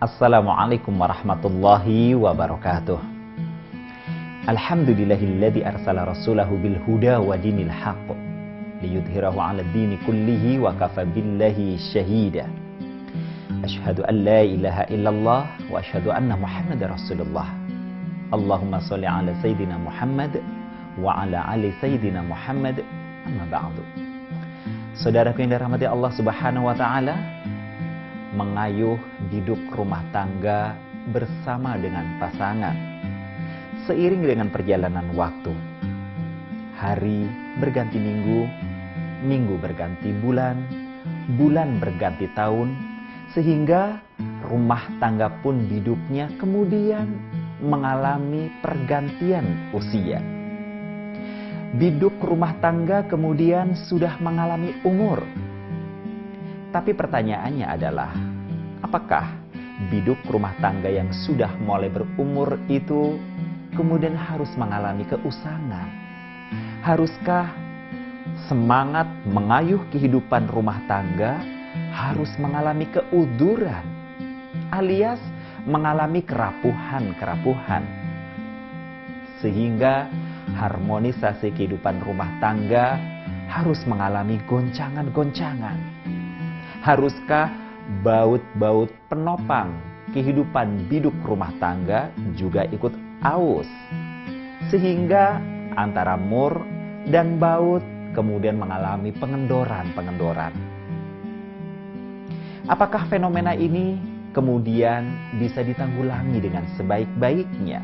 Assalamualaikum warahmatullahi wabarakatuh. Alhamdulillahilladzi arsala rasulahu bil huda wa dinil haqq liyudhhirahu 'alad dini kullihi wa kafa billahi syahida. Asyhadu an la ilaha illallah wa asyhadu anna Muhammadar Rasulullah. Allahumma shalli 'ala sayyidina Muhammad wa 'ala ali sayyidina Muhammad. Amma ba'du. Saudaraku yang dirahmati Allah Subhanahu wa taala, mengayuh hidup rumah tangga bersama dengan pasangan seiring dengan perjalanan waktu. Hari berganti minggu, minggu berganti bulan, bulan berganti tahun, sehingga rumah tangga pun hidupnya kemudian mengalami pergantian usia. Biduk rumah tangga kemudian sudah mengalami umur. Tapi pertanyaannya adalah, apakah biduk rumah tangga yang sudah mulai berumur itu kemudian harus mengalami keusangan? Haruskah semangat mengayuh kehidupan rumah tangga harus mengalami keuduran, alias mengalami kerapuhan-kerapuhan, sehingga harmonisasi kehidupan rumah tangga harus mengalami goncangan-goncangan? Haruskah baut-baut penopang kehidupan biduk rumah tangga juga ikut aus, sehingga antara mur dan baut kemudian mengalami pengendoran-pengendoran? Apakah fenomena ini kemudian bisa ditanggulangi dengan sebaik-baiknya?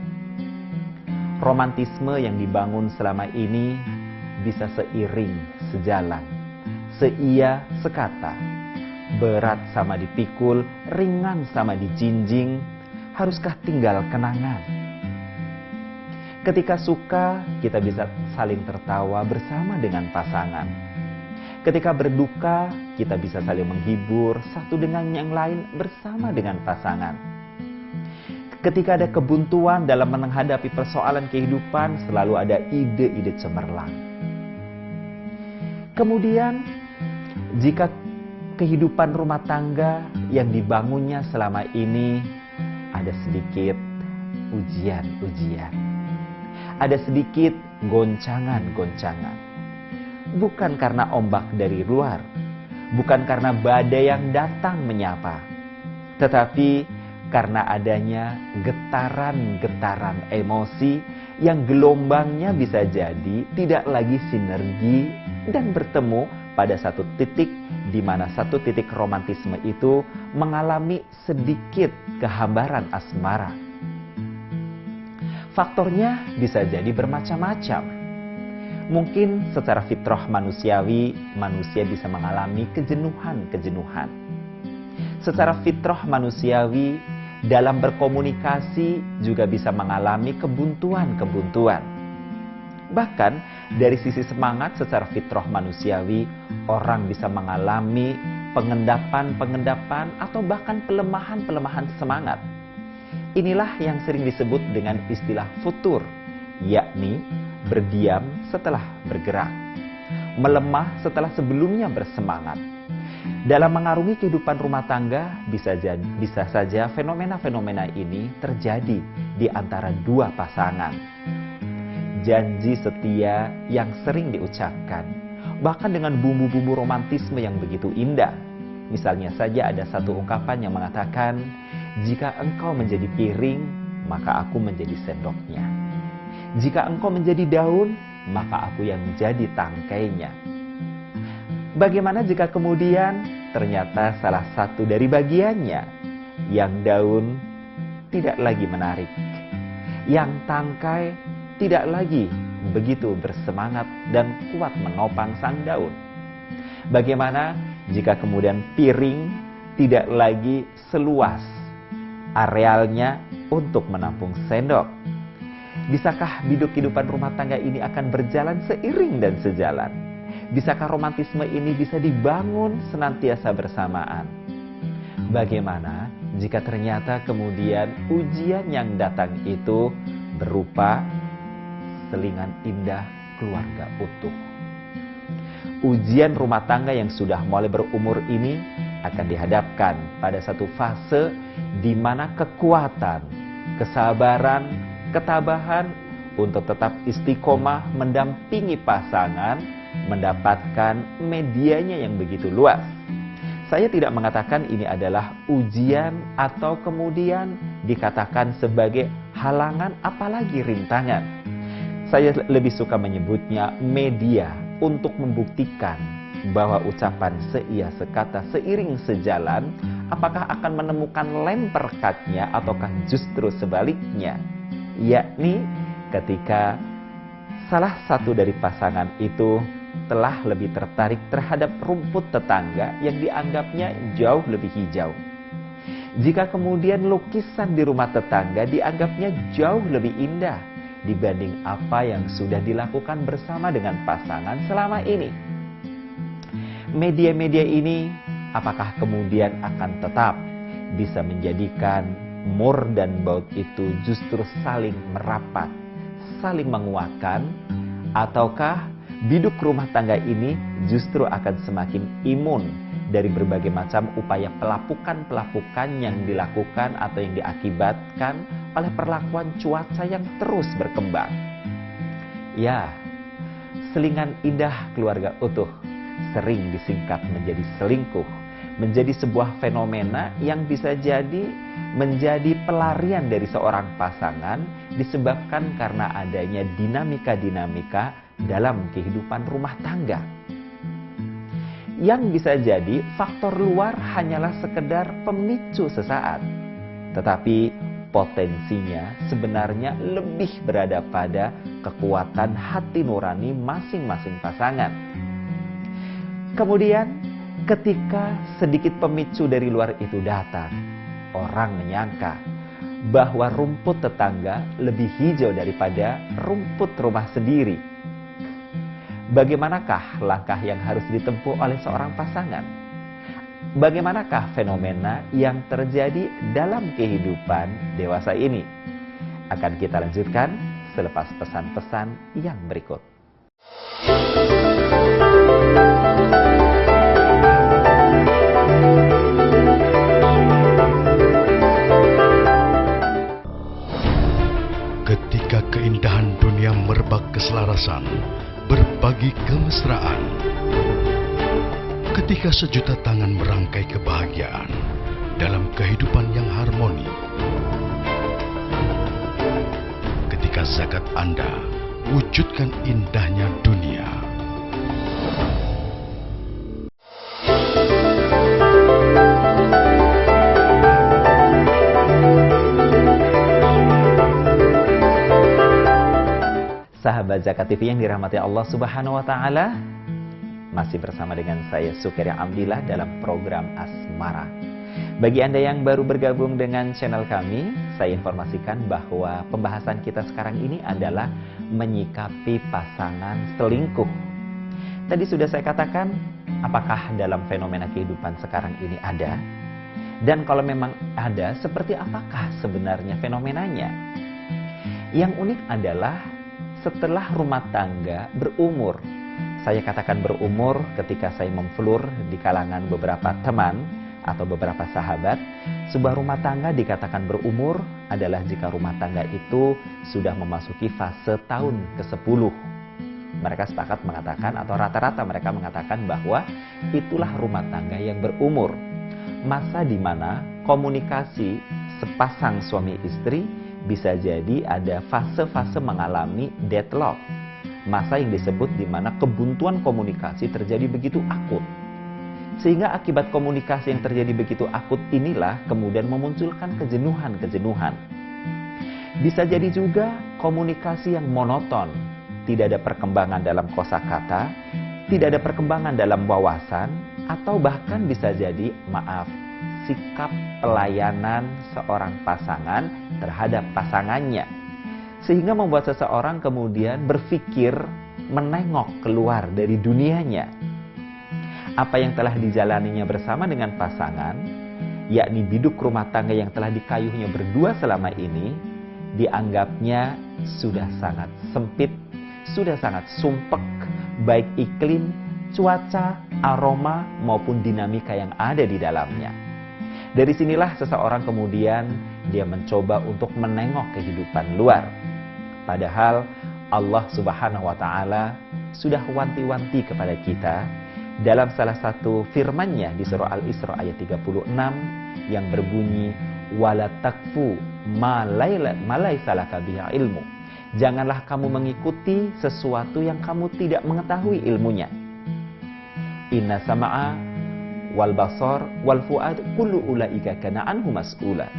Romantisme yang dibangun selama ini bisa seiring, sejalan, seia, sekata, berat sama dipikul, ringan sama dijinjing. Haruskah tinggal kenangan? Ketika suka, kita bisa saling tertawa bersama dengan pasangan. Ketika berduka, kita bisa saling menghibur satu dengan yang lain bersama dengan pasangan. Ketika ada kebuntuan dalam menghadapi persoalan kehidupan, selalu ada ide-ide cemerlang. Kemudian, jika kehidupan rumah tangga yang dibangunnya selama ini ada sedikit ujian-ujian, ada sedikit goncangan-goncangan, bukan karena ombak dari luar, bukan karena badai yang datang menyapa, tetapi karena adanya getaran-getaran emosi yang gelombangnya bisa jadi tidak lagi sinergi dan bertemu pada satu titik, di mana satu titik romantisme itu mengalami sedikit kehambaran asmara. Faktornya bisa jadi bermacam-macam. Mungkin secara fitrah manusiawi, manusia bisa mengalami kejenuhan-kejenuhan. Secara fitrah manusiawi, dalam berkomunikasi juga bisa mengalami kebuntuan-kebuntuan. Bahkan dari sisi semangat secara fitrah manusiawi, orang bisa mengalami pengendapan-pengendapan atau bahkan pelemahan-pelemahan semangat. Inilah yang sering disebut dengan istilah futur, yakni berdiam setelah bergerak, melemah setelah sebelumnya bersemangat. Dalam mengarungi kehidupan rumah tangga, bisa saja fenomena-fenomena ini terjadi di antara dua pasangan. Janji setia yang sering diucapkan, bahkan dengan bumbu-bumbu romantisme yang begitu indah. Misalnya saja ada satu ungkapan yang mengatakan, "Jika engkau menjadi piring, maka aku menjadi sendoknya. Jika engkau menjadi daun, maka aku yang menjadi tangkainya." Bagaimana jika kemudian ternyata salah satu dari bagiannya, yang daun, tidak lagi menarik, yang tangkai tidak lagi begitu bersemangat dan kuat menopang sang daun? Bagaimana jika kemudian piring tidak lagi seluas arealnya untuk menampung sendok? Bisakah biduk kehidupan rumah tangga ini akan berjalan seiring dan sejalan? Bisakah romantisme ini bisa dibangun senantiasa bersamaan? Bagaimana jika ternyata kemudian ujian yang datang itu berupa selingan indah keluarga utuh? Ujian rumah tangga yang sudah mulai berumur ini akan dihadapkan pada satu fase di mana kekuatan, kesabaran, ketabahan untuk tetap istiqomah mendampingi pasangan mendapatkan medianya yang begitu luas. Saya tidak mengatakan ini adalah ujian atau kemudian dikatakan sebagai halangan apalagi rintangan. Saya lebih suka menyebutnya media untuk membuktikan bahwa ucapan seia sekata seiring sejalan apakah akan menemukan lem perekatnya ataukah justru sebaliknya, yakni ketika salah satu dari pasangan itu telah lebih tertarik terhadap rumput tetangga yang dianggapnya jauh lebih hijau. Jika kemudian lukisan di rumah tetangga dianggapnya jauh lebih indah dibanding apa yang sudah dilakukan bersama dengan pasangan selama ini. Media-media ini apakah kemudian akan tetap bisa menjadikan mur dan baut itu justru saling merapat, saling menguatkan, ataukah biduk rumah tangga ini justru akan semakin imun dari berbagai macam upaya pelapukan-pelapukan yang dilakukan atau yang diakibatkan oleh perlakuan cuaca yang terus berkembang. Ya, selingan indah keluarga utuh sering disingkat menjadi selingkuh, menjadi sebuah fenomena yang bisa jadi menjadi pelarian dari seorang pasangan disebabkan karena adanya dinamika-dinamika dalam kehidupan rumah tangga. Yang bisa jadi faktor luar hanyalah sekedar pemicu sesaat, tetapi potensinya sebenarnya lebih berada pada kekuatan hati nurani masing-masing pasangan. Kemudian ketika sedikit pemicu dari luar itu datang, orang menyangka bahwa rumput tetangga lebih hijau daripada rumput rumah sendiri. Bagaimanakah langkah yang harus ditempuh oleh seorang pasangan? Bagaimanakah fenomena yang terjadi dalam kehidupan dewasa ini? Akan kita lanjutkan selepas pesan-pesan yang berikut. Ketika keindahan dunia merebak keselarasan, berbagi kemesraan. Ketika sejuta tangan merangkai kebahagiaan dalam kehidupan yang harmoni. Ketika zakat Anda wujudkan indahnya dunia. Sahabat Zakat TV yang dirahmati Allah Subhanahu wa taala, masih bersama dengan saya Sukeri Abdillah dalam program Asmara. Bagi Anda yang baru bergabung dengan channel kami, saya informasikan bahwa pembahasan kita sekarang ini adalah menyikapi pasangan selingkuh. Tadi sudah saya katakan, apakah dalam fenomena kehidupan sekarang ini ada? Dan kalau memang ada, seperti apakah sebenarnya fenomenanya? Yang unik adalah setelah rumah tangga berumur, saya katakan berumur ketika saya memflur di kalangan beberapa teman atau beberapa sahabat, sebuah rumah tangga dikatakan berumur adalah jika rumah tangga itu sudah memasuki fase tahun ke-10. Mereka sepakat mengatakan atau rata-rata mereka mengatakan bahwa itulah rumah tangga yang berumur. Masa di mana komunikasi sepasang suami istri bisa jadi ada fase-fase mengalami deadlock. Masa yang disebut di mana kebuntuan komunikasi terjadi begitu akut. Sehingga akibat komunikasi yang terjadi begitu akut inilah kemudian memunculkan kejenuhan-kejenuhan. Bisa jadi juga komunikasi yang monoton, tidak ada perkembangan dalam kosakata, tidak ada perkembangan dalam wawasan, atau bahkan bisa jadi, sikap pelayanan seorang pasangan terhadap pasangannya. Sehingga membuat seseorang kemudian berpikir menengok keluar dari dunianya. Apa yang telah dijalaninya bersama dengan pasangan, yakni biduk rumah tangga yang telah dikayuhnya berdua selama ini, dianggapnya sudah sangat sempit, sudah sangat sumpek, baik iklim, cuaca, aroma maupun dinamika yang ada di dalamnya. Dari sinilah seseorang kemudian dia mencoba untuk menengok kehidupan luar. Padahal Allah Subhanahu wa Ta'ala sudah wanti-wanti kepada kita dalam salah satu firman-Nya di surah Al-Isra ayat 36 yang berbunyi wala takfu ma laisa laka bihi ilmu. Janganlah kamu mengikuti sesuatu yang kamu tidak mengetahui ilmunya. Inna sama'a wal basar wal fuad kullu ulaika kana anhu mas'ula.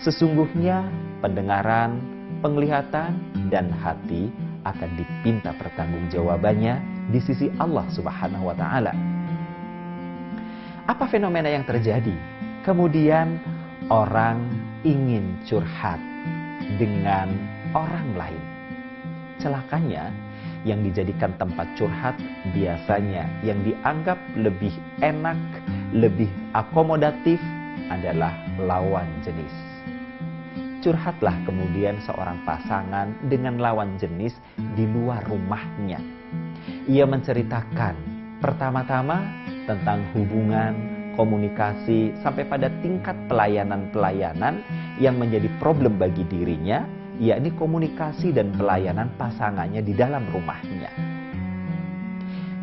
Sesungguhnya pendengaran, penglihatan dan hati akan dipinta pertanggungjawabannya di sisi Allah Subhanahu wa Ta'ala. Apa fenomena yang terjadi? Kemudian orang ingin curhat dengan orang lain. Celakanya, yang dijadikan tempat curhat biasanya yang dianggap lebih enak, lebih akomodatif adalah lawan jenis. Curhatlah kemudian seorang pasangan dengan lawan jenis di luar rumahnya. Ia menceritakan pertama-tama tentang hubungan, komunikasi, sampai pada tingkat pelayanan-pelayanan yang menjadi problem bagi dirinya, yakni komunikasi dan pelayanan pasangannya di dalam rumahnya.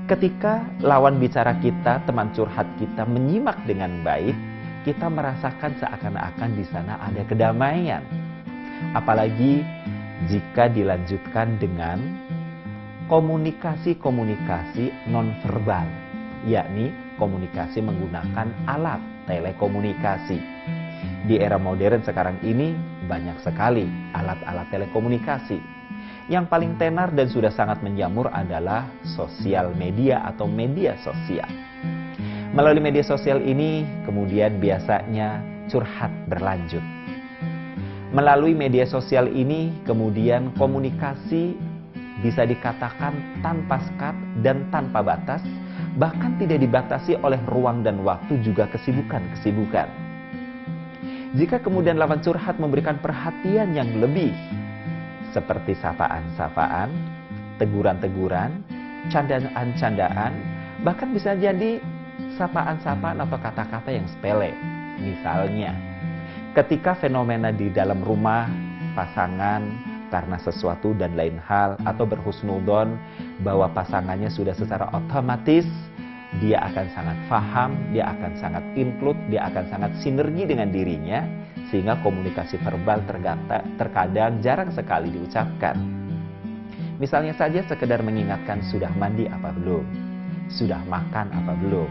Ketika lawan bicara kita, teman curhat kita menyimak dengan baik, kita merasakan seakan-akan di sana ada kedamaian. Apalagi jika dilanjutkan dengan komunikasi-komunikasi nonverbal, yakni komunikasi menggunakan alat telekomunikasi. Di era modern sekarang ini banyak sekali alat-alat telekomunikasi. Yang paling tenar dan sudah sangat menjamur adalah sosial media atau media sosial. Melalui media sosial ini kemudian biasanya curhat berlanjut. Melalui media sosial ini kemudian komunikasi bisa dikatakan tanpa sekat dan tanpa batas, bahkan tidak dibatasi oleh ruang dan waktu juga kesibukan-kesibukan. Jika kemudian lawan curhat memberikan perhatian yang lebih, seperti sapaan-sapaan, teguran-teguran, candaan-candaan, bahkan bisa jadi sapaan-sapaan atau kata-kata yang sepele. Misalnya, ketika fenomena di dalam rumah pasangan karena sesuatu dan lain hal atau berhusnudon bahwa pasangannya sudah secara otomatis dia akan sangat paham, dia akan sangat include, dia akan sangat sinergi dengan dirinya, sehingga komunikasi verbal terkadang jarang sekali diucapkan. Misalnya saja sekedar mengingatkan sudah mandi apa belum, sudah makan apa belum.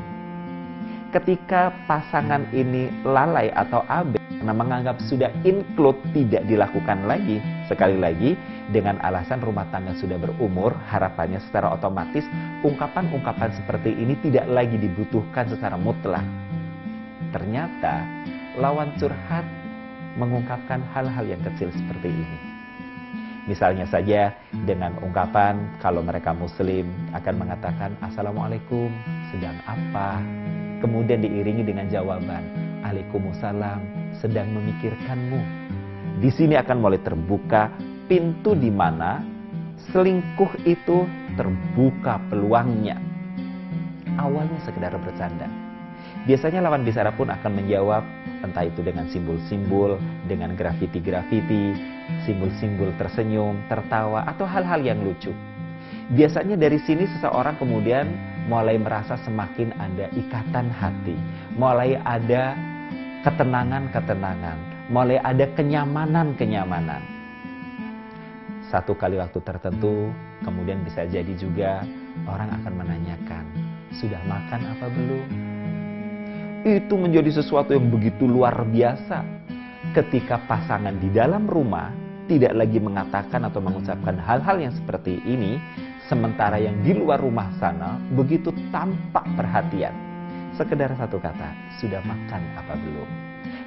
Ketika pasangan ini lalai atau abai karena menganggap sudah include tidak dilakukan lagi, sekali lagi dengan alasan rumah tangga sudah berumur, harapannya secara otomatis ungkapan-ungkapan seperti ini tidak lagi dibutuhkan secara mutlak. Ternyata lawan curhat mengungkapkan hal-hal yang kecil seperti ini. Misalnya saja dengan ungkapan kalau mereka muslim akan mengatakan Assalamualaikum, sedang apa? Kemudian diiringi dengan jawaban Waalaikumsalam, sedang memikirkanmu. Di sini akan mulai terbuka pintu di mana selingkuh itu terbuka peluangnya. Awalnya sekedar bercanda. Biasanya lawan bicara pun akan menjawab, entah itu dengan simbol-simbol, dengan grafiti-grafiti, simbol-simbol tersenyum, tertawa, atau hal-hal yang lucu. Biasanya dari sini seseorang kemudian mulai merasa semakin ada ikatan hati, mulai ada ketenangan-ketenangan, mulai ada kenyamanan-kenyamanan. Satu kali waktu tertentu, kemudian bisa jadi juga orang akan menanyakan, sudah makan apa belum? Itu menjadi sesuatu yang begitu luar biasa ketika pasangan di dalam rumah tidak lagi mengatakan atau mengucapkan hal-hal yang seperti ini, sementara yang di luar rumah sana begitu tampak perhatian. Sekedar satu kata, sudah makan apa belum?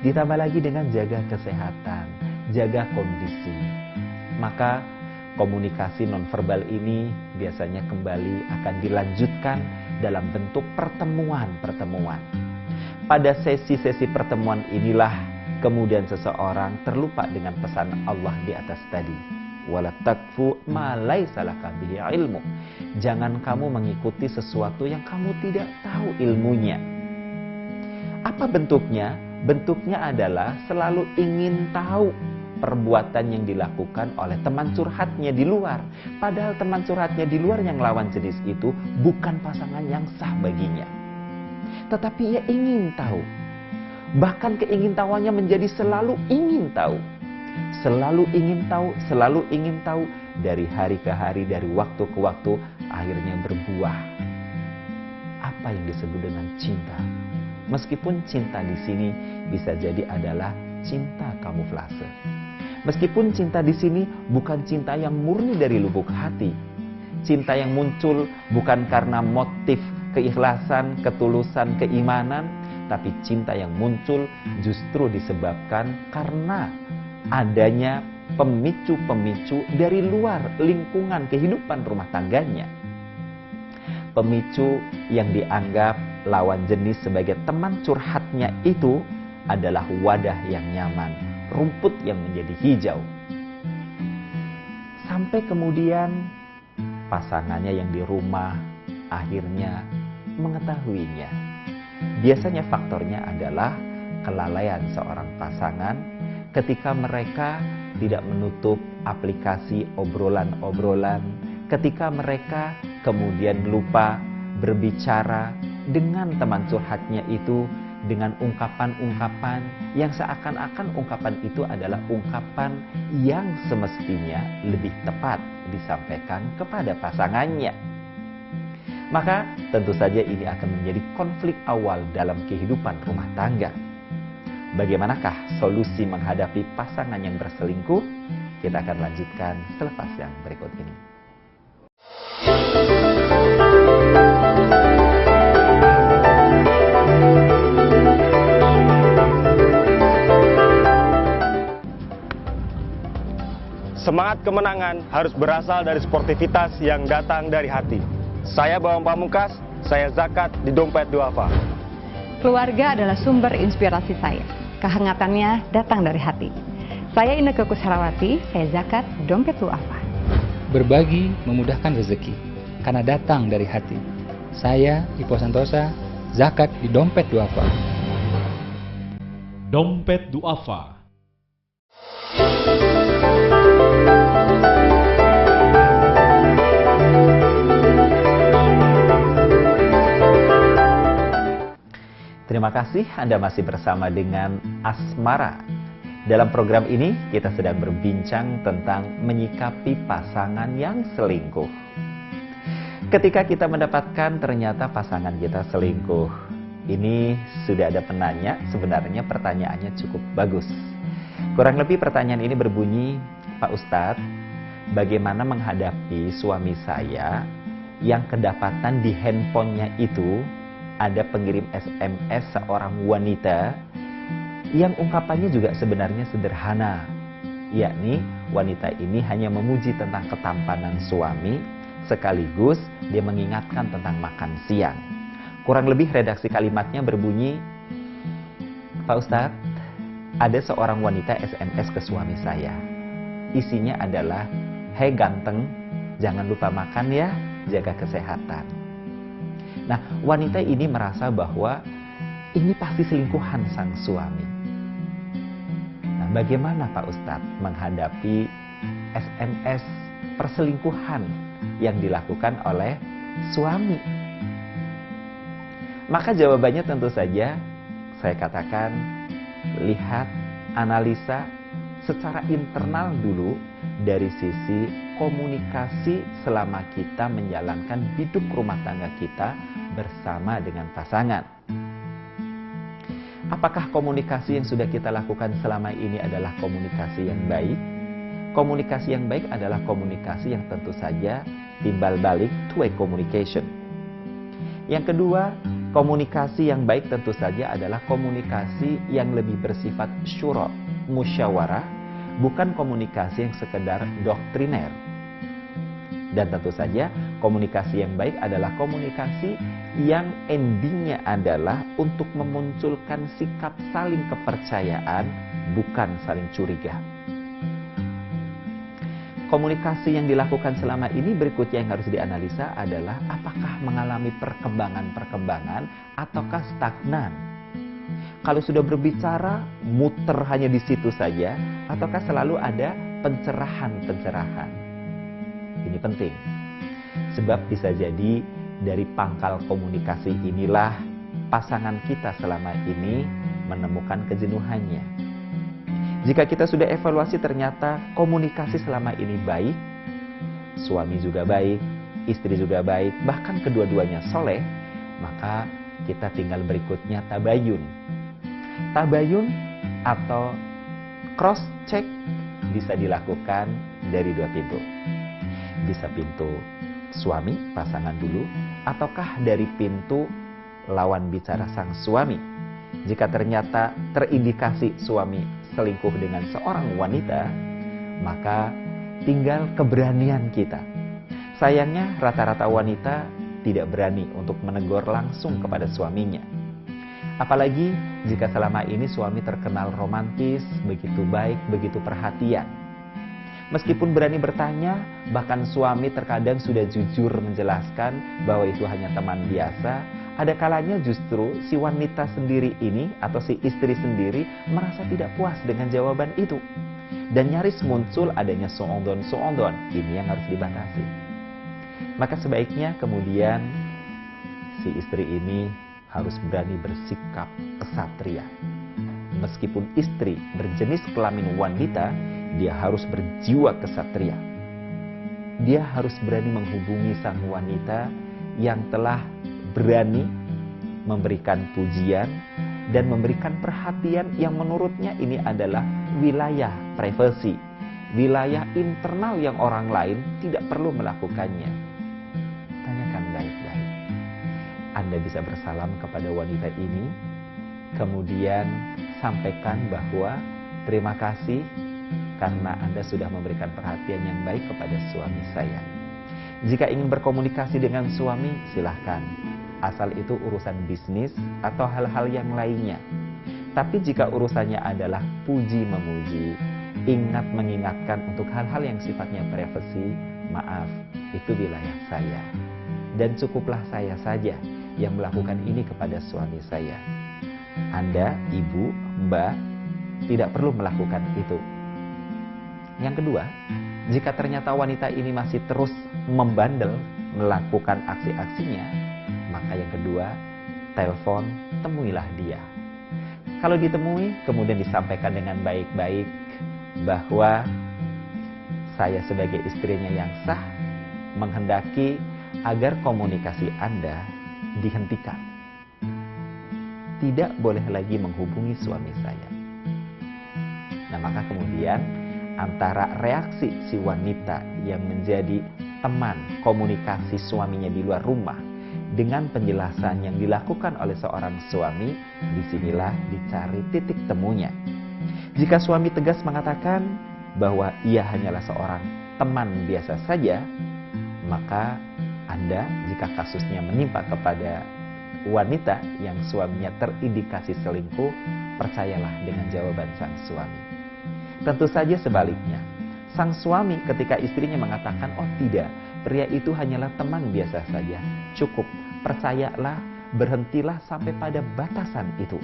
Ditambah lagi dengan jaga kesehatan, jaga kondisi. Maka komunikasi nonverbal ini biasanya kembali akan dilanjutkan dalam bentuk pertemuan-pertemuan. Pada sesi-sesi pertemuan inilah kemudian seseorang terlupa dengan pesan Allah di atas tadi. wala taqfu ma laisa laka bihi ilmu. Jangan kamu mengikuti sesuatu yang kamu tidak tahu ilmunya. Apa bentuknya? Bentuknya adalah selalu ingin tahu perbuatan yang dilakukan oleh teman curhatnya di luar. Padahal teman curhatnya di luar yang lawan jenis itu bukan pasangan yang sah baginya. Tetapi ia ingin tahu. Bahkan keingintahuannya menjadi selalu ingin tahu. Selalu ingin tahu, selalu ingin tahu. Dari hari ke hari, dari waktu ke waktu, akhirnya berbuah. Apa yang disebut dengan cinta? Meskipun cinta di sini bisa jadi adalah cinta kamuflase. Meskipun cinta di sini bukan cinta yang murni dari lubuk hati. Cinta yang muncul bukan karena motif keikhlasan, ketulusan, keimanan, tapi cinta yang muncul justru disebabkan karena adanya pemicu-pemicu dari luar lingkungan kehidupan rumah tangganya. Pemicu yang dianggap lawan jenis sebagai teman curhatnya itu adalah wadah yang nyaman, rumput yang menjadi hijau. Sampai kemudian pasangannya yang di rumah akhirnya mengetahuinya. Biasanya faktornya adalah kelalaian seorang pasangan ketika mereka tidak menutup aplikasi obrolan-obrolan, ketika mereka kemudian lupa berbicara dengan teman curhatnya itu dengan ungkapan-ungkapan yang seakan-akan ungkapan itu adalah ungkapan yang semestinya lebih tepat disampaikan kepada pasangannya. Maka tentu saja ini akan menjadi konflik awal dalam kehidupan rumah tangga. Bagaimanakah solusi menghadapi pasangan yang berselingkuh? Kita akan lanjutkan selepas yang berikut ini. Semangat kemenangan harus berasal dari sportivitas yang datang dari hati. Saya Bambang Pamungkas, saya zakat di Dompet Duafa. Keluarga adalah sumber inspirasi saya. Kehangatannya datang dari hati. Saya Inneke Kusharawati, saya zakat Dompet Duafa. Berbagi memudahkan rezeki, karena datang dari hati. Saya Ipo Santosa, zakat di Dompet Duafa. Dompet Duafa. Terima kasih Anda masih bersama dengan Asmara. Dalam program ini kita sedang berbincang tentang menyikapi pasangan yang selingkuh. Ketika kita mendapatkan ternyata pasangan kita selingkuh, ini sudah ada penanya, sebenarnya pertanyaannya cukup bagus. Kurang lebih pertanyaan ini berbunyi, Pak Ustadz, bagaimana menghadapi suami saya yang kedapatan di handphonenya itu ada pengirim SMS seorang wanita yang ungkapannya juga sebenarnya sederhana, yakni wanita ini hanya memuji tentang ketampanan suami sekaligus dia mengingatkan tentang makan siang. Kurang lebih redaksi kalimatnya berbunyi, Pak Ustadz, ada seorang wanita SMS ke suami saya. Isinya adalah, "Hei ganteng, jangan lupa makan ya, jaga kesehatan." Nah, wanita ini merasa bahwa ini pasti selingkuhan sang suami. Nah, bagaimana Pak Ustadz menghadapi SMS perselingkuhan yang dilakukan oleh suami? Maka jawabannya tentu saja saya katakan, lihat, analisa secara internal dulu dari sisi komunikasi selama kita menjalankan hidup rumah tangga kita bersama dengan pasangan. Apakah komunikasi yang sudah kita lakukan selama ini adalah komunikasi yang baik? Komunikasi yang baik adalah komunikasi yang tentu saja timbal balik two-way communication. Yang kedua, komunikasi yang baik tentu saja adalah komunikasi yang lebih bersifat syura, musyawarah, bukan komunikasi yang sekedar doktriner. Dan tentu saja komunikasi yang baik adalah komunikasi yang endingnya adalah untuk memunculkan sikap saling kepercayaan, bukan saling curiga. Komunikasi yang dilakukan selama ini berikutnya yang harus dianalisa adalah apakah mengalami perkembangan ataukah stagnan. Kalau sudah berbicara, muter hanya di situ saja, ataukah selalu ada pencerahan-pencerahan. Ini penting, sebab bisa jadi dari pangkal komunikasi inilah pasangan kita selama ini menemukan kejenuhannya. Jika kita sudah evaluasi ternyata komunikasi selama ini baik, suami juga baik, istri juga baik, bahkan kedua-duanya soleh, maka kita tinggal berikutnya tabayun. Tabayun atau cross check bisa dilakukan dari dua pintu. Bisa pintu suami, pasangan dulu, ataukah dari pintu lawan bicara sang suami. Jika ternyata terindikasi suami selingkuh dengan seorang wanita, maka tinggal keberanian kita. Sayangnya rata-rata wanita tidak berani untuk menegur langsung kepada suaminya. Apalagi jika selama ini suami terkenal romantis, begitu baik, begitu perhatian. Meskipun berani bertanya, bahkan suami terkadang sudah jujur menjelaskan bahwa itu hanya teman biasa, ada kalanya justru si wanita sendiri ini atau si istri sendiri merasa tidak puas dengan jawaban itu. Dan nyaris muncul adanya su'udon. Ini yang harus dibatasi. Maka sebaiknya kemudian si istri ini harus berani bersikap kesatria. Meskipun istri berjenis kelamin wanita, dia harus berjiwa kesatria. Dia harus berani menghubungi sang wanita yang telah berani memberikan pujian dan memberikan perhatian yang menurutnya ini adalah wilayah privasi, wilayah internal yang orang lain tidak perlu melakukannya. Tanyakan baik-baik. Anda bisa bersalam kepada wanita ini, kemudian sampaikan bahwa terima kasih karena Anda sudah memberikan perhatian yang baik kepada suami saya. Jika ingin berkomunikasi dengan suami, silahkan. Asal itu urusan bisnis atau hal-hal yang lainnya. Tapi jika urusannya adalah puji-memuji, ingat mengingatkan untuk hal-hal yang sifatnya privasi, maaf, itu wilayah saya. Dan cukuplah saya saja yang melakukan ini kepada suami saya. Anda, ibu, mbak, tidak perlu melakukan itu. Yang kedua, jika ternyata wanita ini masih terus membandel melakukan aksi-aksinya, maka yang kedua, telepon, temuilah dia. Kalau ditemui, kemudian disampaikan dengan baik-baik bahwa saya sebagai istrinya yang sah menghendaki agar komunikasi Anda dihentikan. Tidak boleh lagi menghubungi suami saya. Nah, maka kemudian antara reaksi si wanita yang menjadi teman komunikasi suaminya di luar rumah dengan penjelasan yang dilakukan oleh seorang suami, disinilah dicari titik temunya. Jika suami tegas mengatakan bahwa ia hanyalah seorang teman biasa saja, maka Anda, jika kasusnya menimpa kepada wanita yang suaminya terindikasi selingkuh, percayalah dengan jawaban sang suami. Tentu saja sebaliknya, sang suami ketika istrinya mengatakan, oh tidak, pria itu hanyalah teman biasa saja, cukup, percayalah, berhentilah sampai pada batasan itu.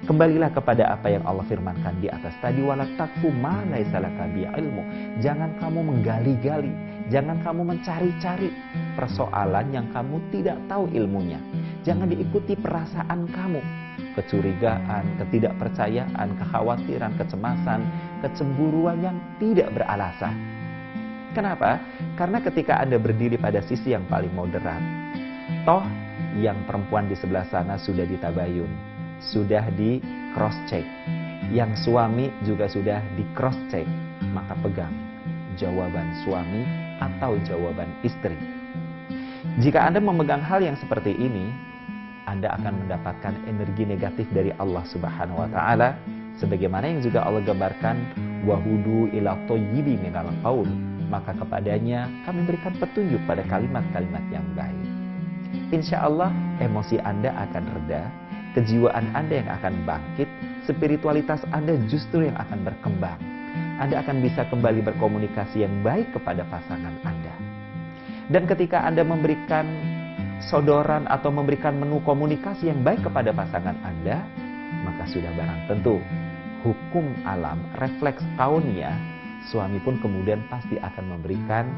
Kembalilah kepada apa yang Allah firmankan di atas tadi, wala taqfu ma laisa laka bi ilmu. Jangan kamu menggali-gali, jangan kamu mencari-cari persoalan yang kamu tidak tahu ilmunya. Jangan diikuti perasaan kamu, kecurigaan, ketidakpercayaan, kekhawatiran, kecemasan, kecemburuan yang tidak beralasan. Kenapa? Karena ketika Anda berdiri pada sisi yang paling moderat, toh yang perempuan di sebelah sana sudah ditabayun, sudah di cross check, yang suami juga sudah di cross check, maka pegang jawaban suami atau jawaban istri. Jika Anda memegang hal yang seperti ini, Anda akan mendapatkan energi negatif dari Allah Subhanahu wa taala, sebagaimana yang juga Allah gambarkan, wahudu ila thayyibi minal qaul, maka kepadanya kami berikan petunjuk pada kalimat-kalimat yang baik. Insya Allah emosi Anda akan reda, kejiwaan Anda yang akan bangkit, spiritualitas Anda justru yang akan berkembang. Anda akan bisa kembali berkomunikasi yang baik kepada pasangan Anda. Dan ketika Anda memberikan sodoran atau memberikan menu komunikasi yang baik kepada pasangan Anda, maka sudah barang tentu hukum alam, refleks kaunnya, suami pun kemudian pasti akan memberikan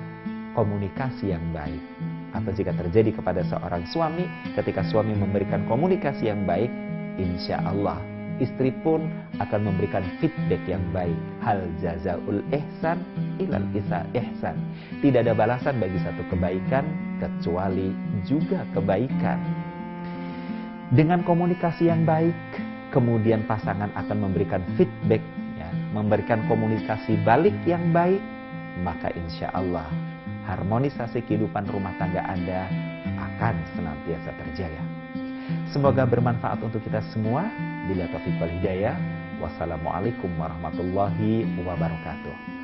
komunikasi yang baik. Atau jika terjadi kepada seorang suami, ketika suami memberikan komunikasi yang baik, insya Allah istri pun akan memberikan feedback yang baik. Hal jazaul ihsan ilal ihsan. Tidak ada balasan bagi satu kebaikan kecuali juga kebaikan. Dengan komunikasi yang baik, kemudian pasangan akan memberikan feedback, ya, memberikan komunikasi balik yang baik, maka insya Allah harmonisasi kehidupan rumah tangga Anda akan senantiasa terjaga. Semoga bermanfaat untuk kita semua. Bila taufiq wal hidayah. Wassalamualaikum warahmatullahi wabarakatuh.